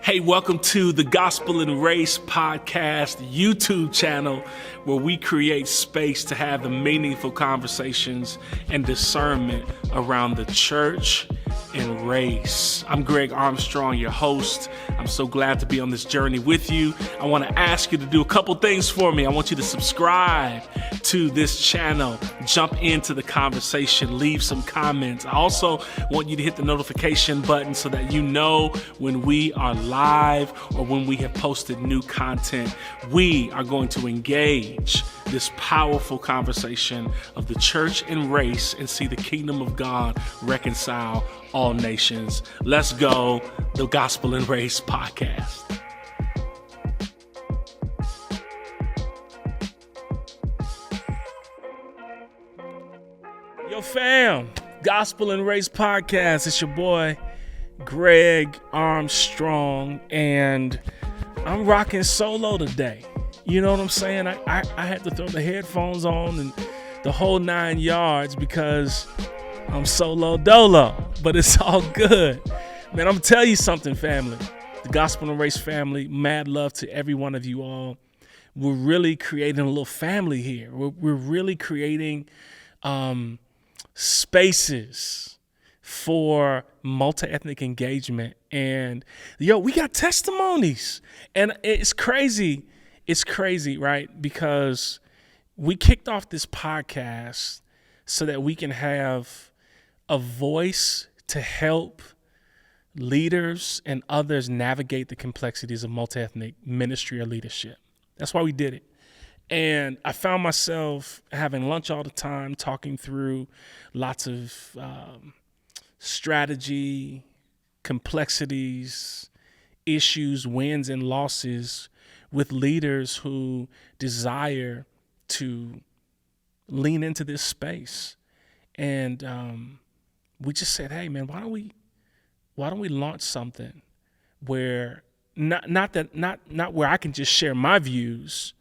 Hey, welcome to the Gospel and Race podcast YouTube channel, where we create space to have the meaningful conversations and discernment around the church and race. I'm Greg Armstrong, your host. I'm so glad to be on this journey with you. I want to ask you to do a couple things for me. I want you to subscribe to this channel, jump into the conversation, leave some comments. I also want you to hit the notification button so that you know when we are live or when we have posted new content. We are going to engage this powerful conversation of the church and race and see the kingdom of God reconcile all nations. Let's go, the Gospel and Race podcast. Yo fam, Gospel and Race podcast. It's your boy, Greg Armstrong, and I'm rocking solo today. You know what I'm saying? I had to throw the headphones on and the whole 9 yards because I'm solo dolo, but it's all good. Man, I'm gonna tell you something, family. The Gospel and Race family, mad love to every one of you all. We're really creating a little family here. We're really creating spaces for multi-ethnic engagement. And we got testimonies. And it's crazy. It's crazy, right? Because we kicked off this podcast so that we can have a voice to help leaders and others navigate the complexities of multi-ethnic ministry or leadership. That's why we did it. And I found myself having lunch all the time, talking through lots of strategy, complexities, issues, wins and losses with leaders who desire to lean into this space. And we just said, hey man, why don't we launch something where not where I can just share my views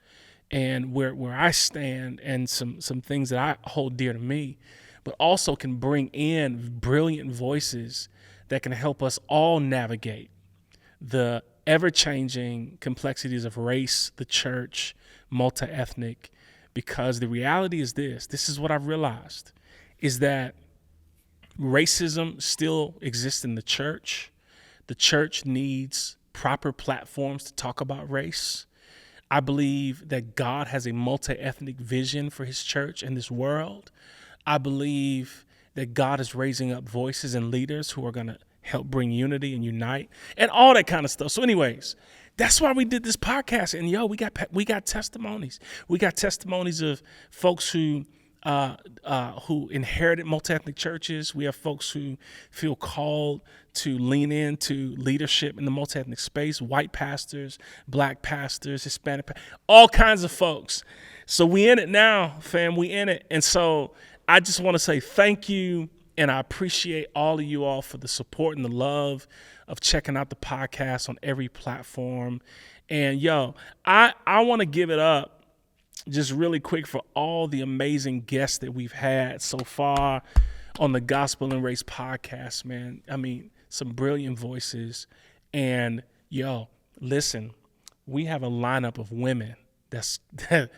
and where I stand and some things that I hold dear to me, but also can bring in brilliant voices that can help us all navigate the ever-changing complexities of race, the church, multi-ethnic, because the reality is this is what I've realized, is that racism still exists in the church. The church needs proper platforms to talk about race. I believe that God has a multi-ethnic vision for his church and this world. I believe that God is raising up voices and leaders who are going to help bring unity and unite and all that kind of stuff. So anyways, that's why we did this podcast. And we got testimonies. We got testimonies of folks who inherited multi-ethnic churches. We have folks who feel called to lean into leadership in the multi-ethnic space, white pastors, black pastors, Hispanic, all kinds of folks. So we in it now, fam, we in it. And so I just want to say thank you. And I appreciate all of you all for the support and the love of checking out the podcast on every platform. And I want to give it up just really quick for all the amazing guests that we've had so far on the Gospel and Race podcast, man. I mean, some brilliant voices. And listen, we have a lineup of women I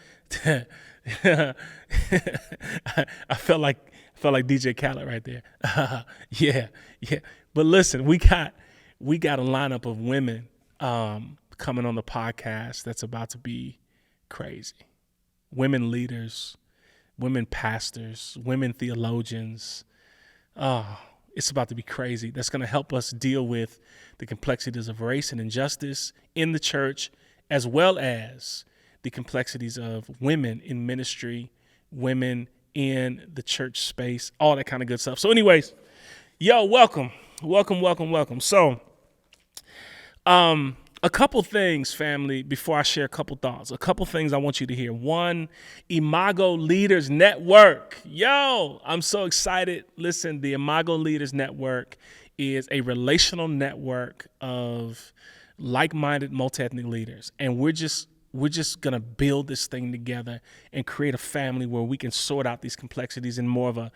felt like DJ Khaled right there. Yeah. But listen, we got a lineup of women coming on the podcast that's about to be crazy. Women leaders, women pastors, women theologians. It's about to be crazy. That's going to help us deal with the complexities of race and injustice in the church, as well as the complexities of women in ministry, women in the church space, all that kind of good stuff. So anyways, welcome. So a couple things, family, before I share a couple thoughts, a couple things I want you to hear. One, Imago Leaders Network. I'm so excited. Listen, the Imago Leaders Network is a relational network of like-minded multi-ethnic leaders. And we're just going to build this thing together and create a family where we can sort out these complexities in more of a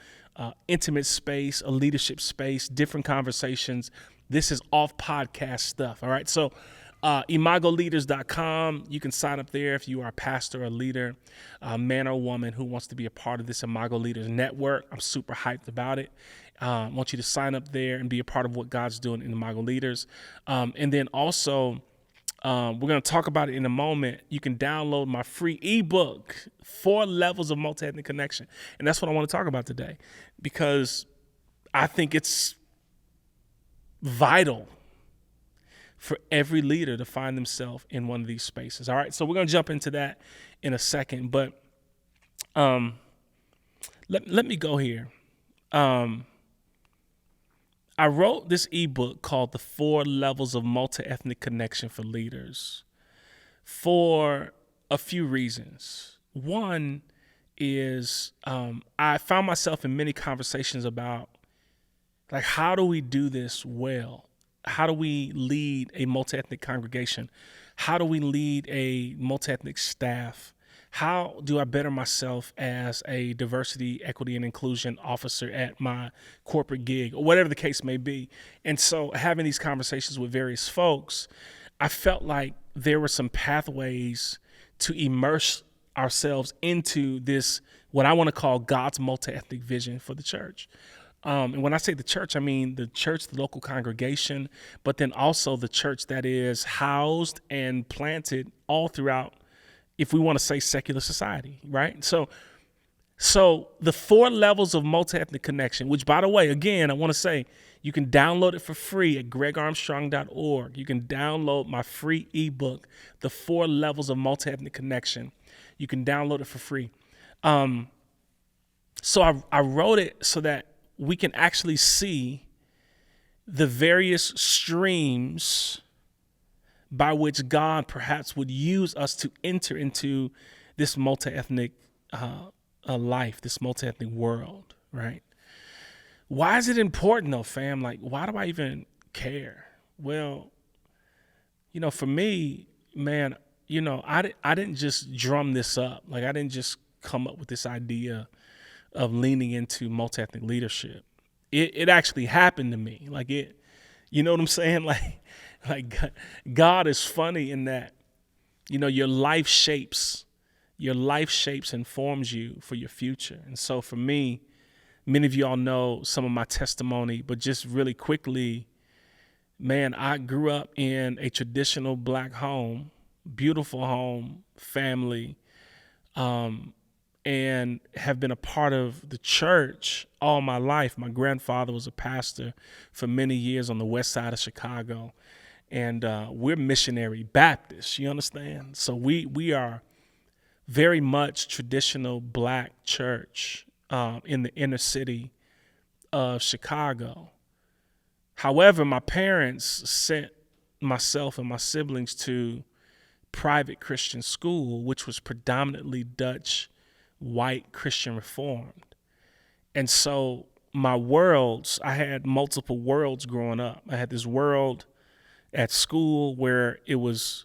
intimate space, a leadership space, different conversations This is off podcast stuff. All right. So imagoleaders.com. You can sign up there if you are a pastor or leader, a man or woman who wants to be a part of this Imago Leaders Network. I'm super hyped about it. I want you to sign up there and be a part of what God's doing in Imago Leaders. And then also, we're going to talk about it in a moment. You can download my free ebook, 4 Levels of Multiethnic Connection. And that's what I want to talk about today, because I think it's vital for every leader to find themselves in one of these spaces. All right, so we're going to jump into that in a second, but let me go here. I wrote this ebook called The 4 Levels of Multiethnic Connection for Leaders for a few reasons. One is I found myself in many conversations about, like, how do we do this well? How do we lead a multi-ethnic congregation? How do we lead a multi-ethnic staff? How do I better myself as a diversity, equity, and inclusion officer at my corporate gig, or whatever the case may be? And so having these conversations with various folks, I felt like there were some pathways to immerse ourselves into this, what I want to call God's multi-ethnic vision for the church. And when I say the church, I mean the church, the local congregation, but then also the church that is housed and planted all throughout, if we want to say, secular society, right? So the 4 levels of multi-ethnic connection, which, by the way, again, I want to say, you can download it for free at gregarmstrong.org. You can download my free ebook, The 4 Levels of Multi-Ethnic Connection. You can download it for free. So I wrote it so that we can actually see the various streams by which God perhaps would use us to enter into this multi-ethnic life, this multi-ethnic world, right? Why is it important though, fam? Like, why do I even care? Well, for me, man, I didn't just drum this up. Like, I didn't just come up with this idea of leaning into multi-ethnic leadership. It actually happened to me. Like, it, you know what I'm saying? Like God is funny in that, your life shapes and forms you for your future. And so for me, many of y'all know some of my testimony, but just really quickly, man, I grew up in a traditional Black home, beautiful home, family, and have been a part of the church all my life. My grandfather was a pastor for many years on the west side of Chicago, and we're missionary Baptists, you understand? So we are very much traditional Black church in the inner city of Chicago. However, my parents sent myself and my siblings to private Christian school, which was predominantly Dutch, white, Christian reformed. And so my worlds, I had multiple worlds growing up. I had this world at school where it was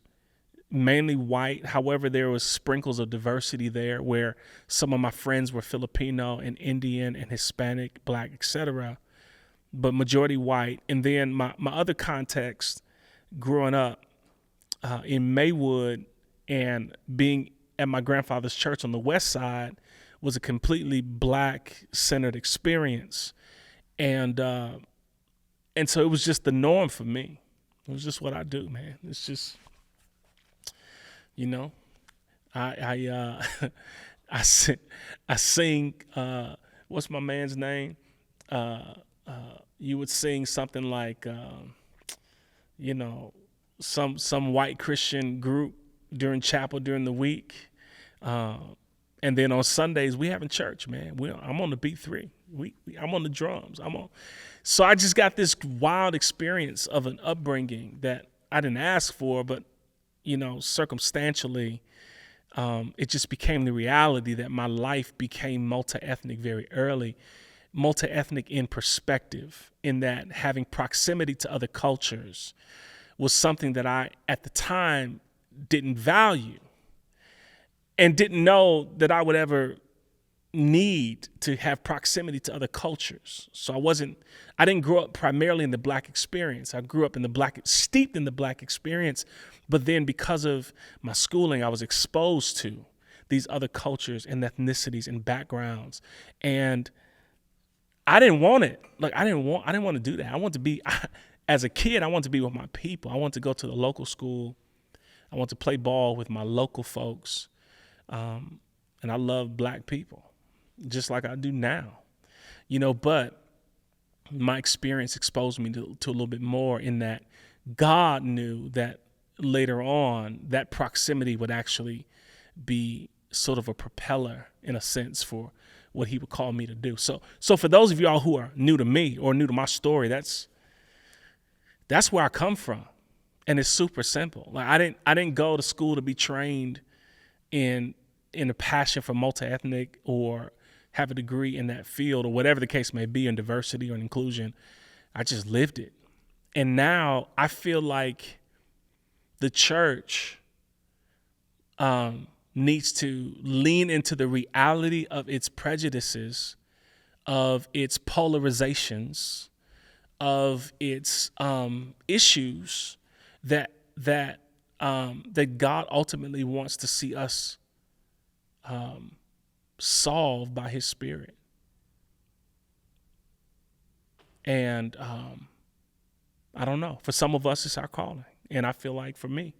mainly white. However, there was sprinkles of diversity there, where some of my friends were Filipino and Indian and Hispanic, Black, etc., but majority white. And then my other context growing up in Maywood and being at my grandfather's church on the west side was a completely Black-centered experience. And so it was just the norm for me. It was just what I do, man. It's just, I sing, what's my man's name? You would sing something like, some white Christian group during chapel during the week. And then on Sundays, we having church, man. I'm on the beat 3. I'm on the drums. So I just got this wild experience of an upbringing that I didn't ask for, but, circumstantially, it just became the reality that my life became multi-ethnic very early. Multi-ethnic in perspective, in that having proximity to other cultures was something that I, at the time, didn't value and didn't know that I would ever need to have proximity to other cultures. So I didn't grow up primarily in the black experience. I grew up steeped in the black experience. But then because of my schooling, I was exposed to these other cultures and ethnicities and backgrounds. And I didn't want it. Like I didn't want to do that. I want to be, as a kid, I want to be with my people. I want to go to the local school. I want to play ball with my local folks. And I love black people, just like I do now, but my experience exposed me to a little bit more, in that God knew that later on that proximity would actually be sort of a propeller, in a sense, for what he would call me to do. So for those of y'all who are new to me or new to my story, that's where I come from. And it's super simple. Like I didn't go to school to be trained in a passion for multi-ethnic or have a degree in that field or whatever the case may be, in diversity or inclusion. I just lived it. And now I feel like the church needs to lean into the reality of its prejudices, of its polarizations, of its issues that God ultimately wants to see us solve by his Spirit. And I don't know. For some of us, it's our calling. And I feel like for me,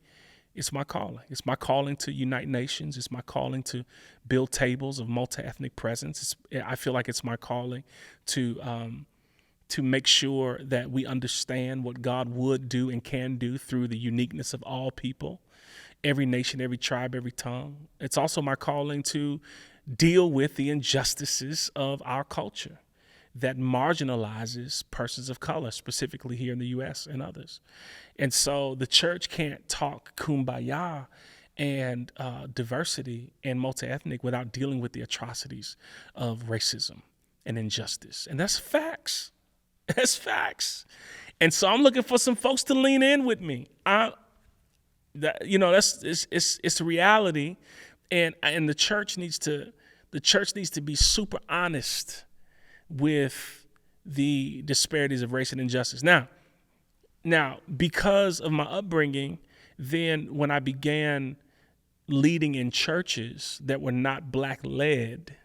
it's my calling. It's my calling to unite nations. It's my calling to build tables of multi-ethnic presence. I feel like it's my calling to make sure that we understand what God would do and can do through the uniqueness of all people, every nation, every tribe, every tongue. It's also my calling to deal with the injustices of our culture that marginalizes persons of color, specifically here in the U.S. and others. And so the church can't talk kumbaya and diversity and multi-ethnic without dealing with the atrocities of racism and injustice. And that's facts. That's facts. And so I'm looking for some folks to lean in with me. It's a reality, and the church needs to be super honest with the disparities of race and injustice. Now, because of my upbringing, then when I began leading in churches that were not black led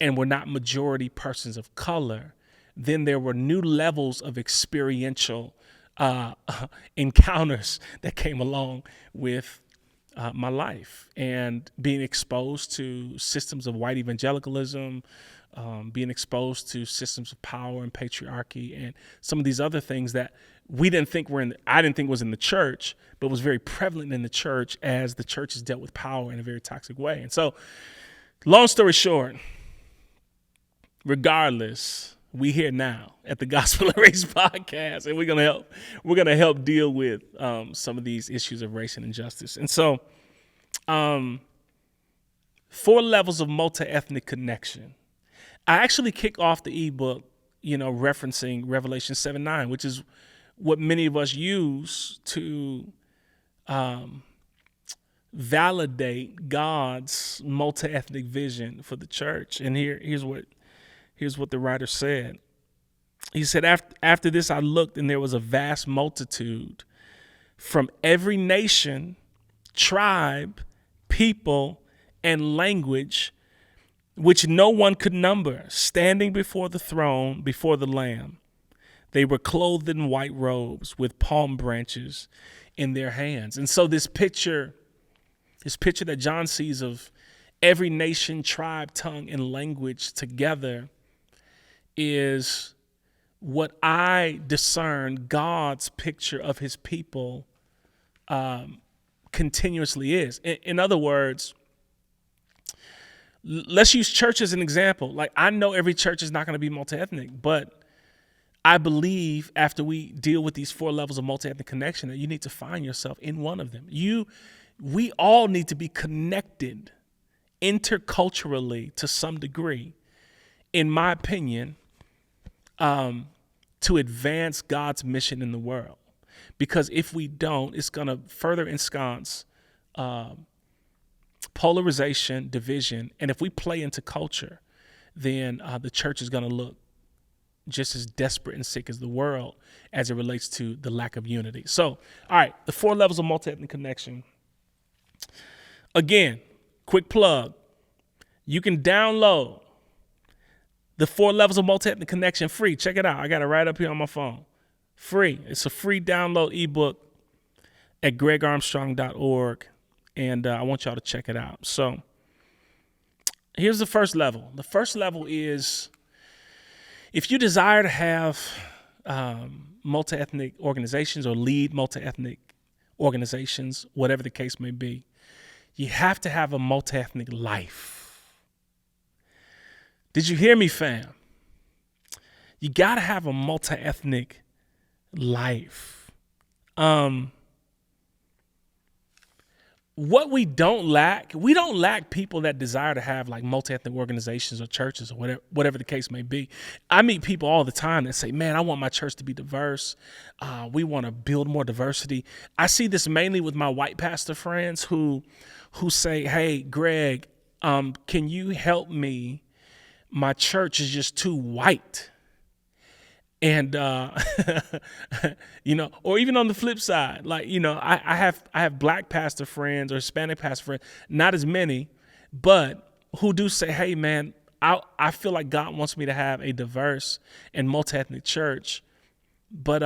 and were not majority persons of color, then there were new levels of experiential encounters that came along with my life, and being exposed to systems of white evangelicalism, being exposed to systems of power and patriarchy, and some of these other things that I didn't think was in the church, but was very prevalent in the church as the church has dealt with power in a very toxic way. And so, long story short, regardless, we here now at the Gospel of Race podcast, and we're gonna help deal with some of these issues of race and injustice. And so, 4 levels of multi-ethnic connection. I actually kick off the ebook, referencing Revelation 7:9, which is what many of us use to validate God's multi-ethnic vision for the church. And here's what the writer said. He said, after this I looked, and there was a vast multitude from every nation, tribe, people, and language, which no one could number, standing before the throne, before the Lamb. They were clothed in white robes with palm branches in their hands. And so this picture that John sees of every nation, tribe, tongue, and language together is what I discern God's picture of his people continuously is. In other words, let's use church as an example. Like, I know every church is not going to be multi-ethnic, but I believe after we deal with these 4 levels of multi-ethnic connection, that you need to find yourself in one of them. We all need to be connected interculturally to some degree, in my opinion, to advance God's mission in the world. Because if we don't, it's going to further ensconce polarization, division. And if we play into culture, then the church is going to look just as desperate and sick as the world as it relates to the lack of unity. So, all right, the 4 levels of multi-ethnic connection. Again, quick plug. You can download the 4 levels of multi-ethnic connection free. Check it out. I got it right up here on my phone. Free. It's a free download ebook at gregarmstrong.org. And I want y'all to check it out. So here's the first level. The first level is, if you desire to have multi-ethnic organizations or lead multi-ethnic organizations, whatever the case may be, you have to have a multi-ethnic life. Did you hear me, fam? You got to have a multi-ethnic life. What we don't lack people that desire to have like multi-ethnic organizations or churches or whatever the case may be. I meet people all the time that say, man, I want my church to be diverse. We want to build more diversity. I see this mainly with my white pastor friends who say, hey, Greg, can you help me? My church is just too white. And, or even on the flip side, like, I have black pastor friends or Hispanic pastor friends, not as many, but who do say, hey, man, I feel like God wants me to have a diverse and multi-ethnic church, but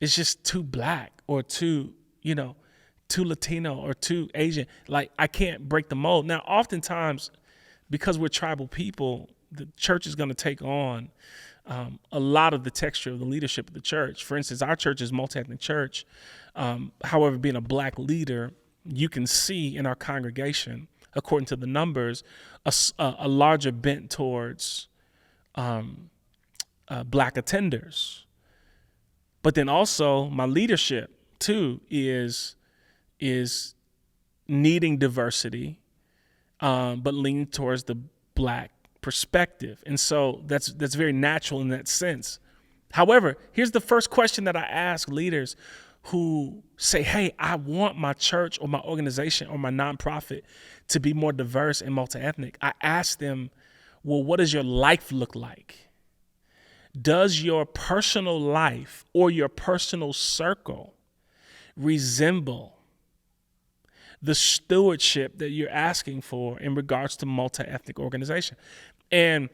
it's just too black or too Latino or too Asian. Like, I can't break the mold. Now, oftentimes, because we're tribal people, the church is going to take on a lot of the texture of the leadership of the church. For instance, our church is multi-ethnic church. However, being a black leader, you can see in our congregation, according to the numbers, a larger bent towards black attenders. But then also my leadership too is needing diversity, but leaning towards the black perspective. And so that's very natural in that sense. However, here's the first question that I ask leaders who say, hey, I want my church or my organization or my nonprofit to be more diverse and multi-ethnic. I ask them, well, what does your life look like? Does your personal life or your personal circle resemble the stewardship that you're asking for in regards to multi-ethnic organization? And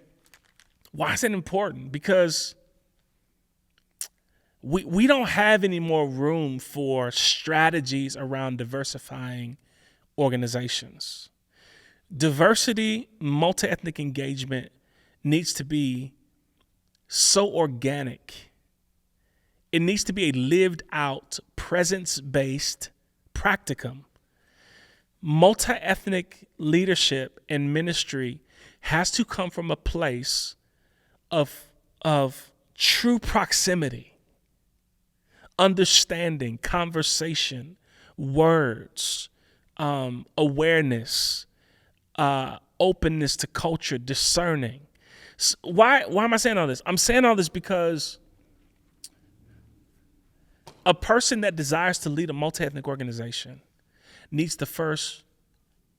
why is it important? Because we don't have any more room for strategies around diversifying organizations. Diversity, multi-ethnic engagement needs to be so organic. It needs to be a lived out, presence-based practicum. Multi-ethnic leadership and ministry has to come from a place of true proximity, understanding, conversation, words, awareness, openness to culture, discerning. Why am I saying all this? I'm saying all this because a person that desires to lead a multi-ethnic organization needs to first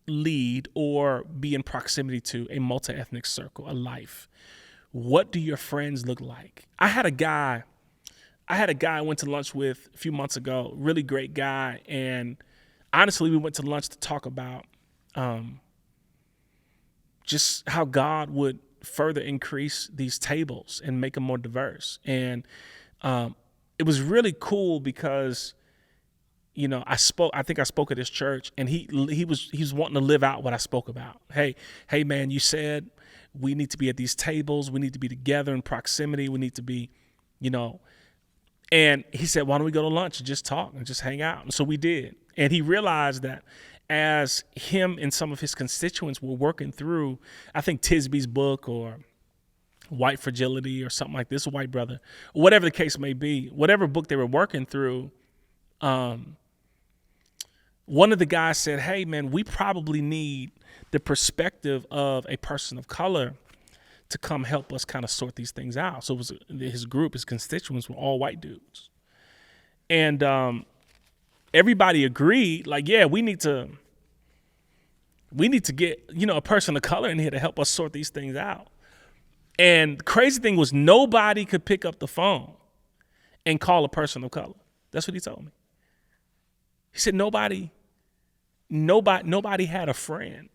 lead or be in proximity to a multi-ethnic circle, a life. What do your friends look like? I had a guy I went to lunch with a few months ago, really great guy. And honestly, we went to lunch to talk about just how God would further increase these tables and make them more diverse. And it was really cool because I think I spoke at his church, and he was wanting to live out what I spoke about. Hey man, you said we need to be at these tables. We need to be together in proximity. We need to be, and he said, why don't we go to lunch and just talk and just hang out? And so we did. And he realized that as him and some of his constituents were working through, I think Tisby's book or White Fragility or something like this, a white brother, whatever the case may be, whatever book they were working through, one of the guys said, hey, man, we probably need the perspective of a person of color to come help us kind of sort these things out. So it was his group, his constituents were all white dudes. And everybody agreed, like, yeah, we need to we need to get, a person of color in here to help us sort these things out. And the crazy thing was nobody could pick up the phone and call a person of color. That's what he told me. He said nobody had a friend.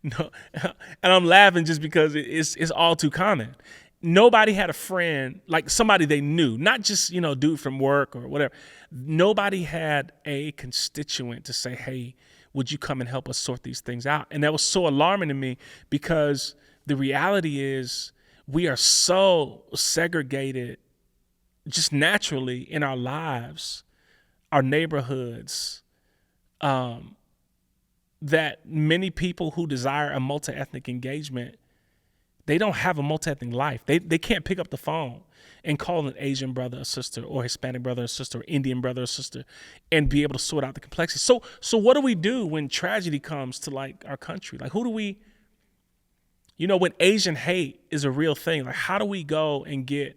No, and I'm laughing just because it's all too common. Nobody had a friend, like somebody they knew, not just, dude from work or whatever. Nobody had a constituent to say, hey, would you come and help us sort these things out? And that was so alarming to me because the reality is we are so segregated just naturally in our lives, our neighborhoods, that many people who desire a multi-ethnic engagement, they don't have a multi-ethnic life. They can't pick up the phone and call an Asian brother or sister or Hispanic brother or sister or Indian brother or sister and be able to sort out the complexity. So what do we do when tragedy comes to like our country? Like who do we, when Asian hate is a real thing, like how do we go and get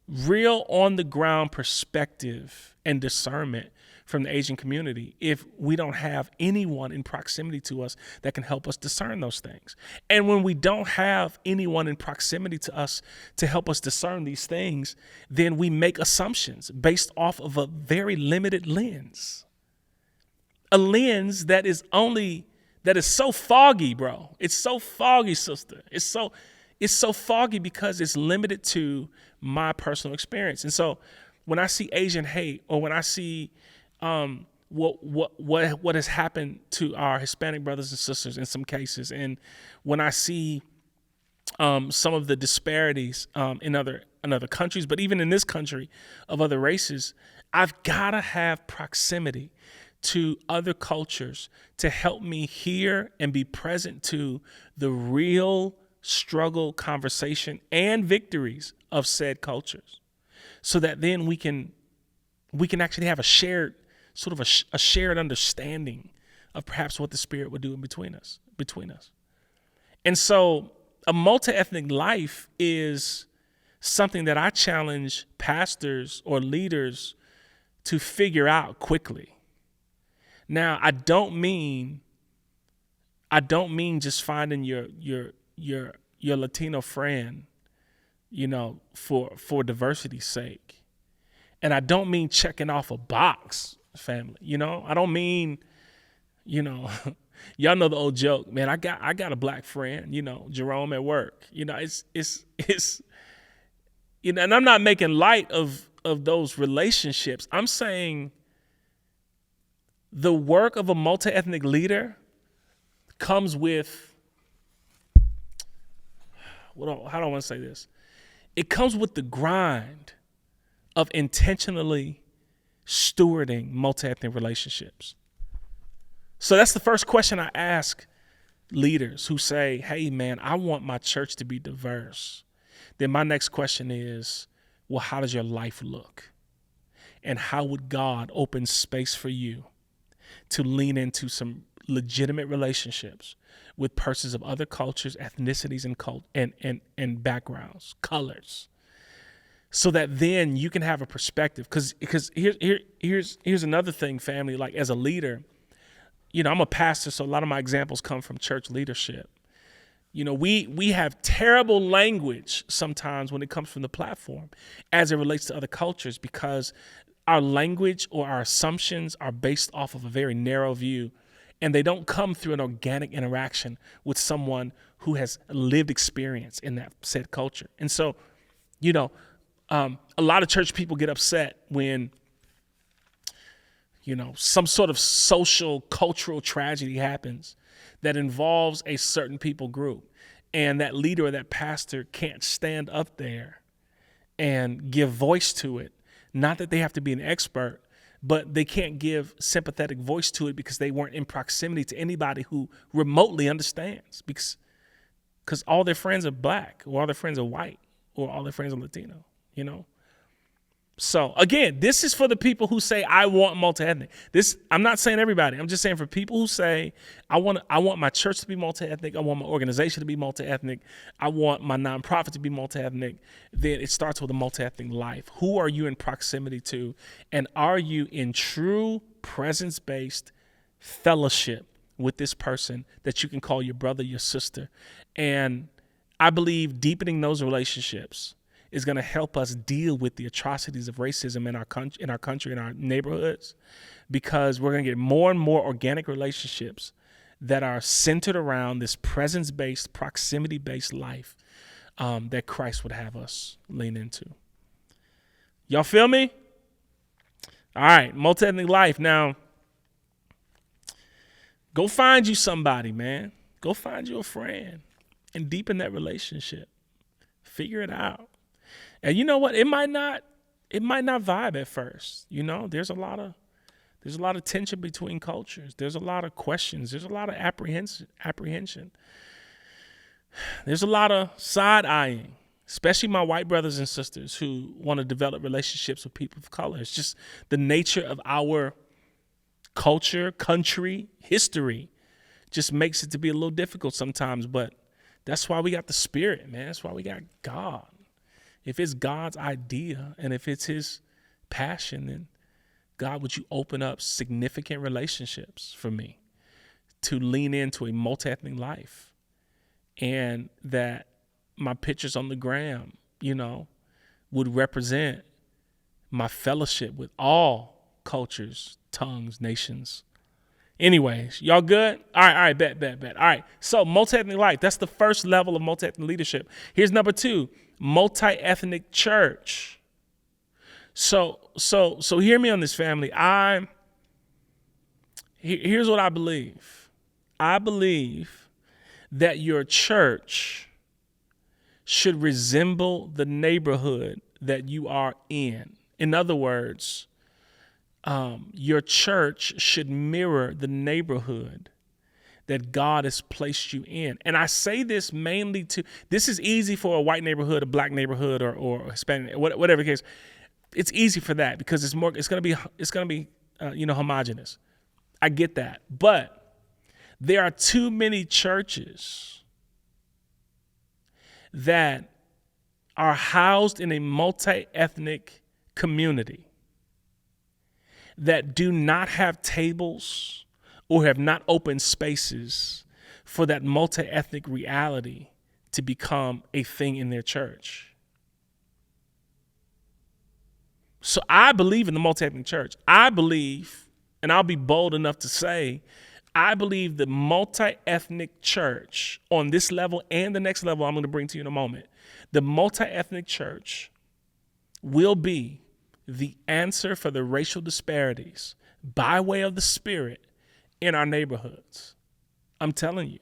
real on the ground perspective and discernment from the Asian community if we don't have anyone in proximity to us that can help us discern those things? And when we don't have anyone in proximity to us to help us discern these things, then we make assumptions based off of a very limited lens. A lens that is so foggy, bro. It's so foggy, sister. It's so foggy because it's limited to my personal experience. And so when I see Asian hate or when I see what has happened to our Hispanic brothers and sisters in some cases, and when I see some of the disparities in other countries, but even in this country of other races, I've got to have proximity to other cultures to help me hear and be present to the real struggle, conversation, and victories of said cultures, so that then we can actually have a shared understanding of perhaps what the Spirit would do in between us. And so a multi-ethnic life is something that I challenge pastors or leaders to figure out quickly. Now, I don't mean just finding your Latino friend, for diversity's sake. And I don't mean checking off a box, family. I don't mean, y'all know the old joke, man. I got a black friend, Jerome at work. It's and I'm not making light of those relationships. I'm saying the work of a multi-ethnic leader comes with, how do I want to say this? It comes with the grind of intentionally stewarding multi-ethnic relationships. So that's the first question I ask leaders who say, hey, man, I want my church to be diverse. Then my next question is, well, how does your life look? And how would God open space for you to lean into some legitimate relationships with persons of other cultures, ethnicities, and backgrounds, colors, so that then you can have a perspective? Because here's another thing, family. Like as a leader, I'm a pastor, so a lot of my examples come from church leadership. We have terrible language sometimes when it comes from the platform as it relates to other cultures, because our language or our assumptions are based off of a very narrow view, and they don't come through an organic interaction with someone who has lived experience in that said culture. And so, a lot of church people get upset when, some sort of social, cultural tragedy happens that involves a certain people group, and that leader or that pastor can't stand up there and give voice to it. Not that they have to be an expert, but they can't give sympathetic voice to it because they weren't in proximity to anybody who remotely understands, because all their friends are black, or all their friends are white, or all their friends are Latino, So again, this is for the people who say, I want multi-ethnic. I'm not saying everybody. I'm just saying for people who say, I want my church to be multi-ethnic. I want my organization to be multi-ethnic. I want my nonprofit to be multi-ethnic. Then it starts with a multi-ethnic life. Who are you in proximity to? And are you in true presence-based fellowship with this person that you can call your brother, your sister. And I believe deepening those relationships is going to help us deal with the atrocities of racism in our country, in our neighborhoods, because we're going to get more and more organic relationships that are centered around this presence-based, proximity-based life that Christ would have us lean into. Y'all feel me? All right, multi-ethnic life. Now, go find you somebody, man. Go find you a friend and deepen that relationship. Figure it out. And you know what? It might not vibe at first. You know, there's a lot of tension between cultures. There's a lot of questions. There's a lot of apprehension. There's a lot of side eyeing, especially my white brothers and sisters who want to develop relationships with people of color. It's just the nature of our culture, country, history just makes it to be a little difficult sometimes. But that's why we got the Spirit, man. That's why we got God. If it's God's idea and if it's his passion, then God, would you open up significant relationships for me to lean into a multi-ethnic life, and that my pictures on the gram, you know, would represent my fellowship with all cultures, tongues, nations. Anyways, y'all good? All right, bet. All right, so multi-ethnic life, that's the first level of multi-ethnic leadership. Here's number 2, multi-ethnic church. So hear me on this, family. Here's what I believe. I believe that your church should resemble the neighborhood that you are in. In other words, your church should mirror the neighborhood that God has placed you in. And I say this mainly this is easy for a white neighborhood, a black neighborhood, or Hispanic, whatever the case. It's easy for that because it's going to be homogenous. I get that. But there are too many churches that are housed in a multi-ethnic community that do not have tables or have not opened spaces for that multi-ethnic reality to become a thing in their church. So I believe in the multi-ethnic church. I believe, and I'll be bold enough to say, I believe the multi-ethnic church on this level and the next level I'm going to bring to you in a moment, the multi-ethnic church will be the answer for the racial disparities by way of the Spirit in our neighborhoods. I'm telling you,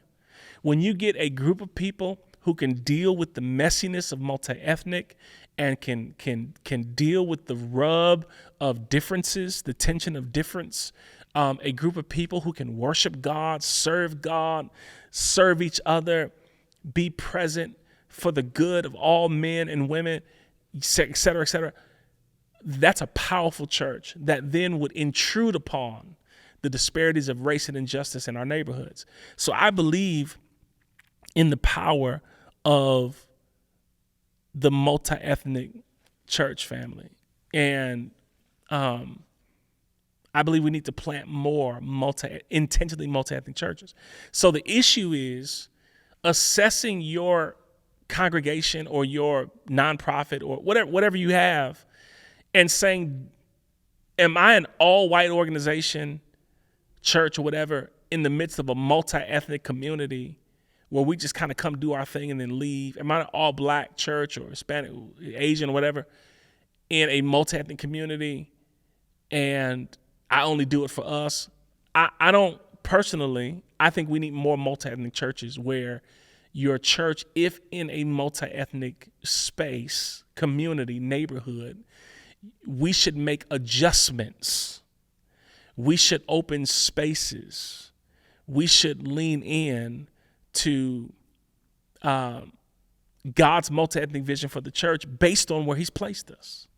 when you get a group of people who can deal with the messiness of multi-ethnic and can deal with the rub of differences, the tension of difference, a group of people who can worship God, serve each other, be present for the good of all men and women, et cetera, et cetera. That's a powerful church that then would intrude upon the disparities of race and injustice in our neighborhoods. So I believe in the power of the multi-ethnic church family. And I believe we need to plant more intentionally multi-ethnic churches. So the issue is assessing your congregation or your nonprofit or whatever you have and saying, am I an all-white organization, church or whatever, in the midst of a multi-ethnic community where we just kind of come do our thing and then leave? Am I an all-black church or Hispanic, Asian or whatever in a multi-ethnic community and I only do it for us? I don't personally, I think we need more multi-ethnic churches where your church, if in a multi-ethnic space, community, neighborhood, we should make adjustments. We should open spaces. We should lean in to God's multi-ethnic vision for the church based on where he's placed us.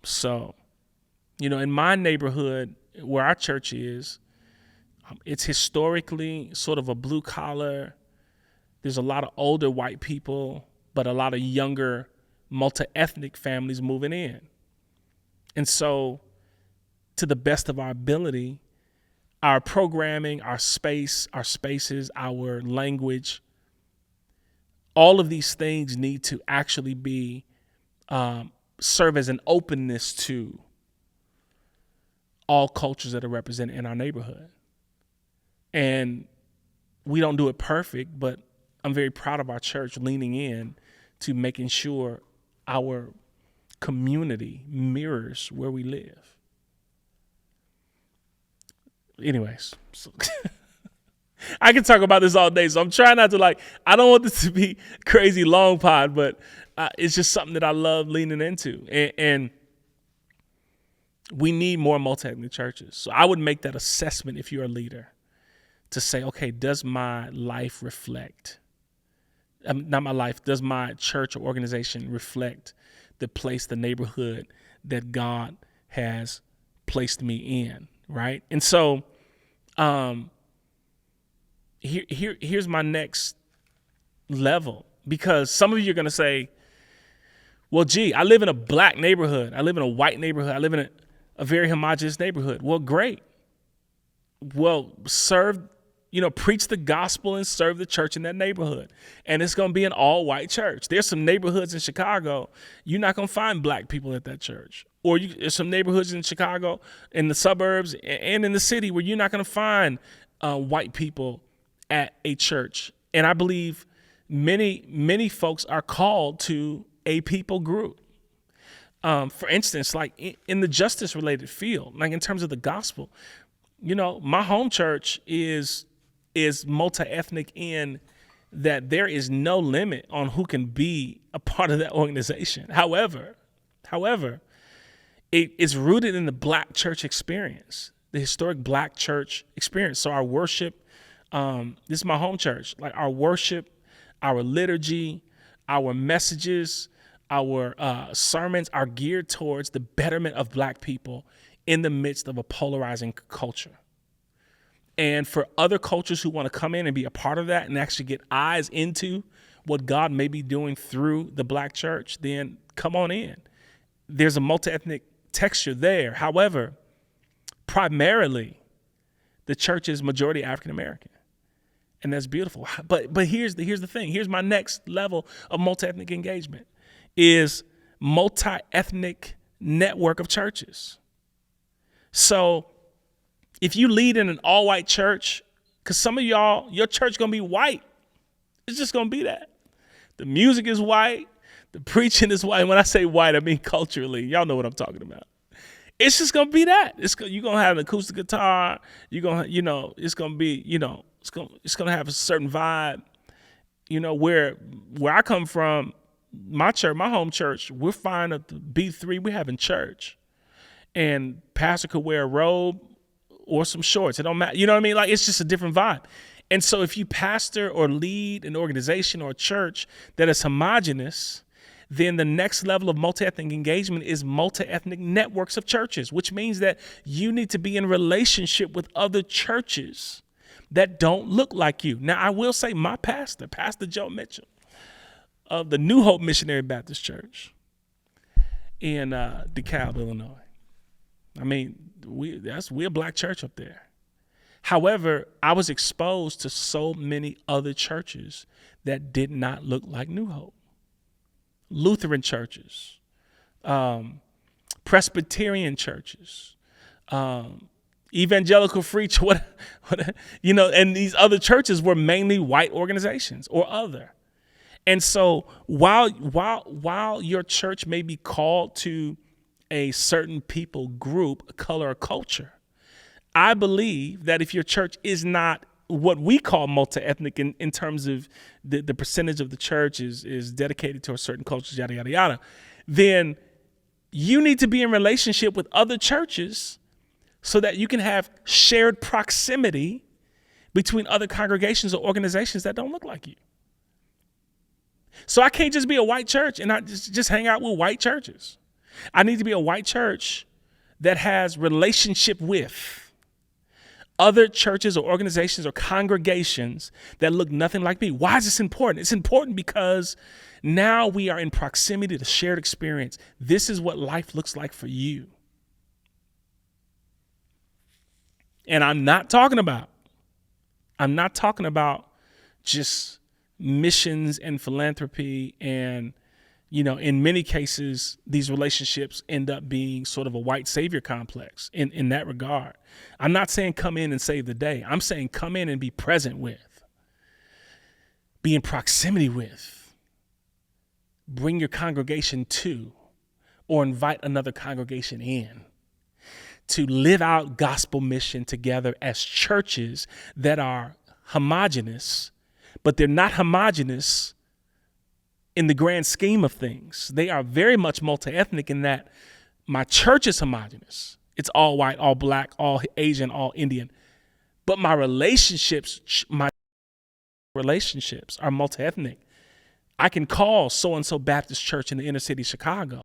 So, in my neighborhood where our church is, it's historically sort of a blue collar. There's a lot of older white people, but a lot of younger multi-ethnic families moving in. And so, to the best of our ability, our programming, our spaces, our language, all of these things need to actually be serve as an openness to all cultures that are represented in our neighborhood. And we don't do it perfect, but I'm very proud of our church leaning in to making sure our community mirrors where we live. Anyways, so I can talk about this all day, so I'm trying not to I don't want this to be crazy long pod, but it's just something that I love leaning into. And we need more multi-ethnic churches. So I would make that assessment if you're a leader to say, okay, does my life reflect, not my life, does my church or organization reflect the place, the neighborhood that God has placed me in, right? And so here's my next level, because some of you are going to say, well, gee, I live in a black neighborhood. I live in a white neighborhood. I live in a very homogenous neighborhood. Well, great. Well, preach the gospel and serve the church in that neighborhood. And it's going to be an all white church. There's some neighborhoods in Chicago, you're not going to find black people at that church. Or there's some neighborhoods in Chicago, in the suburbs and in the city, where you're not going to find white people at a church. And I believe many folks are called to a people group. For instance, like in the justice related field, like in terms of the gospel, my home church is multi-ethnic in that there is no limit on who can be a part of that organization. However, it is rooted in the black church experience, the historic black church experience. So our worship, this is my home church, like our worship, our liturgy, our messages, our sermons are geared towards the betterment of black people in the midst of a polarizing culture. And for other cultures who want to come in and be a part of that and actually get eyes into what God may be doing through the black church, then come on in. There's a multi-ethnic texture there. However, primarily, the church is majority African American. And that's beautiful. But here's the thing. Here's my next level of multi-ethnic engagement is multi-ethnic network of churches. So if you lead in an all-white church, because some of y'all, your church going to be white. It's just going to be that. The music is white. The preaching is white. When I say white, I mean culturally. Y'all know what I'm talking about. It's just going to be that. You're going to have an acoustic guitar. You're going to, it's going to be, it's going to have a certain vibe. Where I come from, my church, my home church, we're fine at the B3 we have in church. And pastor could wear a robe or some shorts. It don't matter. You know what I mean? Like, it's just a different vibe. And so if you pastor or lead an organization or a church that is homogenous, then the next level of multi-ethnic engagement is multi-ethnic networks of churches, which means that you need to be in relationship with other churches that don't look like you. Now, I will say my pastor, Pastor Joe Mitchell of the New Hope Missionary Baptist Church in DeKalb, Illinois. I mean, we're a black church up there. However, I was exposed to so many other churches that did not look like New Hope. Lutheran churches, Presbyterian churches, evangelical free church, and these other churches were mainly white organizations or other. And so while your church may be called to a certain people group, color, or culture, I believe that if your church is not what we call multi-ethnic in terms of the percentage of the church is dedicated to a certain culture, yada, yada, yada, then you need to be in relationship with other churches so that you can have shared proximity between other congregations or organizations that don't look like you. So I can't just be a white church and I just hang out with white churches. I need to be a white church that has relationship with other churches or organizations or congregations that look nothing like me. Why is this important? It's important because now we are in proximity to shared experience. This is what life looks like for you. And I'm not talking about just missions and philanthropy and, in many cases, these relationships end up being sort of a white savior complex in that regard. I'm not saying come in and save the day. I'm saying come in and be present with, be in proximity with, bring your congregation to, or invite another congregation in, to live out gospel mission together as churches that are homogenous, but they're not homogenous in the grand scheme of things. They are very much multi-ethnic in that my church is homogenous. It's all white, all black, all Asian, all Indian. But my relationships are multi-ethnic. I can call so-and-so Baptist church in the inner city of Chicago